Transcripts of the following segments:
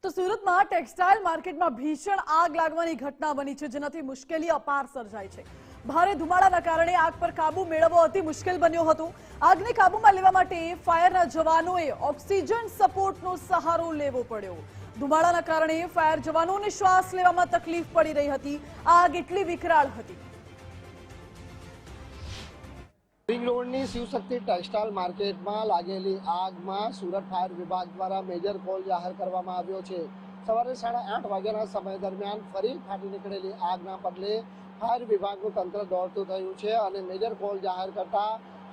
તો સુરતમાં ટેક્સટાઇલ માર્કેટમાં ભીષણ આગ લાગવાની ઘટના બની છે, જેનાથી મુશ્કેલી અપાર સર્જાઈ છે। ભારે ધુમાડાના કારણે આગ પર કાબુ મેળવવો અતિ મુશ્કેલ બન્યો હતો। આગને કાબુમાં લેવા માટે ફાયરના જવાનોએ ઓક્સિજન સપોર્ટનો સહારો લેવો પડ્યો। ધુમાડાના કારણે ફાયર જવાનોને શ્વાસ લેવામાં તકલીફ પડી રહી હતી। આગ એટલી વિકરાળ હતી। रिंग रोडनी शिवशक्ति टेक्सटाइल मार्केट में लागेली आग में सूरत फायर विभाग द्वारा मेजर कॉल जाहिर करवामां आव्यो छे। सवारे 8:30 वाग्याना समय दरमियान फरी फाटी निकळेली आगना पगले फायर विभागनुं तंत्र दौड़तुं थयुं छे अने मेजर कॉल जाहिर करता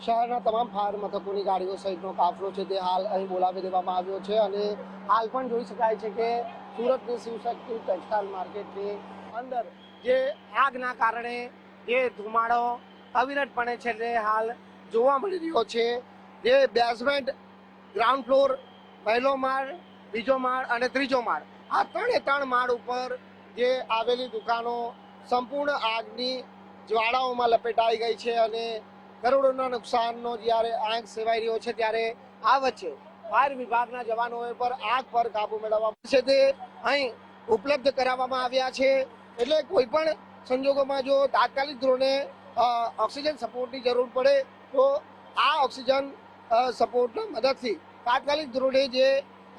शहरना तमाम फायर मथकोनी गाड़ीओ सहितनो काफलो छे ते हाल અહીં બોલાવી દેવામાં આવ્યો છે અને હાલ પણ જોઈ શકાય છે કે સુરતની શિવશક્તિ ટેક્સટાઇલ માર્કેટની અંદર જે આગના કારણે જે ધુમાડો અવિરતપણે છે તે હાલ જોવા મળી રહ્યો છે। જે બેઝમેન્ટ, ગ્રાઉન્ડ ફ્લોર, પહેલો માળ, બીજો માળ અને ત્રીજો માળ, આ ત્રણે માળ ઉપર જે આવેલી દુકાનો સંપૂર્ણ આગની જ્વાળાઓમાં લપેટાઈ ગઈ છે અને કરોડોના નુકસાનનો જ્યારે આંક સેવાઈ રહ્યો છે, ત્યારે આ વચ્ચે ફાયર વિભાગના જવાનોએ પર આગ પર કાબુ મેળવવા છે તે અહીં ઉપલબ્ધ કરાવવામાં આવ્યા છે। એટલે કોઈ પણ સંજોગોમાં જો તાત્કાલિક ધોરણે ऑक्सीजन सपोर्ट की जरूर पड़े तो आ ऑक्सीजन सपोर्ट मदद थी तात्कालिक धोरणे जे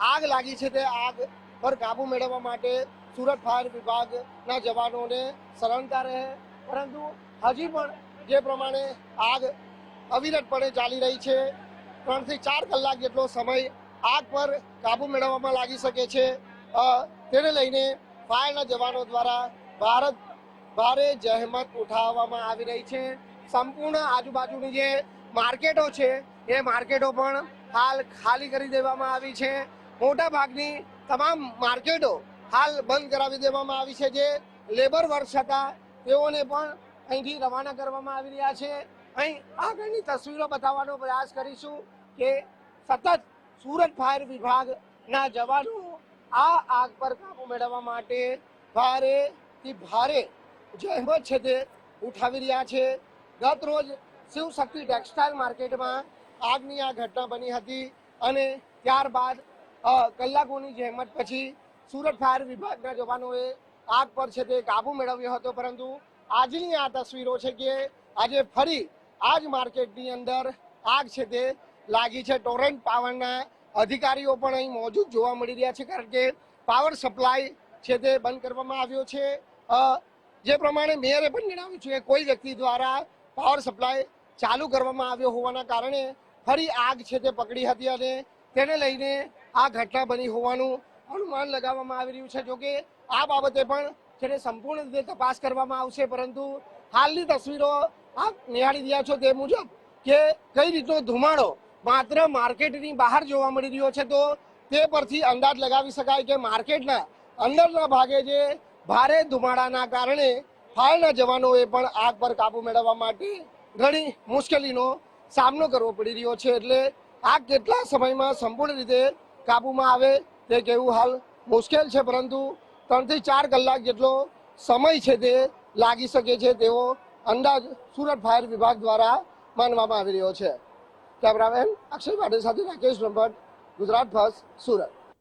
आग लगी है आग पर काबू मेळववा माटे सूरत फायर विभाग ना जवानों ने सरलता रहे, परंतु हजी पण जे प्रमाणे आग अविरतपणे चाली रही है 3 થી 4 कलाक जेटलो समय आग पर काबू मेळववामां लागी शके छे। तेने लईने फायरना जवानों द्वारा भारे जहमत उठाववामां आवी रही है। संपूर्ण आजूबाजूनी जे मार्केटो छे ए मार्केटो पण हाल खाली करी देवामां आवी छे। मोटा भागनी तमाम मार्केटो हाल बंद करावी देवामां आवी छे। जे लेबर वर्क्स हता तेओने पण અહીંથી રવાના કરવામાં આવી રહ્યા છે। અહીં આગળની તસવીરો બતાવવાનો પ્રયાસ કરીશું કે સતત સુરત ફાયર વિભાગના જવાનો આ આગ પર કાબુ મેળવવા માટે ભારેથી ભારે जहमत है ते उठावी रह्या छे। गत रोज शिवशक्ति टेक्सटाइल मार्केट में आगनी आ घटना बनी हती अने त्यारबाद कलाकोनी जहमत पछी सूरत फायर विभागना जवानोए आग पर छे ते काबू मेळव्यो हतो, परंतु आजनी आ तस्वीरो छे के आजे फरी आज मार्केटनी अंदर आग छे ते लागी छे। टोरेंट पावरना अधिकारीओ पण અહીં मौजूद जोवा मळी रह्या छे, कारण के पावर सप्लाय छे ते बंद करवामां આવ્યો છે। જે પ્રમાણે મેયરે પણ જણાવ્યું છે કે કોઈ વ્યક્તિ દ્વારા પાવર સપ્લાય ચાલુ કરવામાં આવ્યો હોવાના કારણે ફરી આગ છે તે પકડી હતી અને તેને લઈને આ ઘટના બની હોવાનું અનુમાન લગાવવામાં આવી રહ્યું છે। જોકે આ બાબતે પણ છે સંપૂર્ણ રીતે તપાસ કરવામાં આવશે, પરંતુ હાલની તસવીરો આપ નિહાળી રહ્યા છો તે મુજબ કે કઈ રીતનો ધુમાડો માત્ર માર્કેટની બહાર જોવા મળી રહ્યો છે, તો તે પરથી અંદાજ લગાવી શકાય કે માર્કેટના અંદરના ભાગે જે भारे धुमाड़ाना कारणे फायरना जवानोए पण आग पर काबू मेळववा माटे घणी मुश्केलीनो सामनो करवो पड़ी रह्यो छे। एटले आग केटला समयमां संपूर्ण रीते काबूमां आवे ते कहेवुं हाल मुश्केल छे, परंतु 3 થી 4 कलाक जेटलो समय छे ते लागी शके छे तेवो अंदाज सूरत फायर विभाग द्वारा मानवामां आवी रह्यो छे। कैमरामेन अक्षय पाटील साथे राकेश ब्रह्मभट्ट, गुजरात फर्स्ट, सूरत।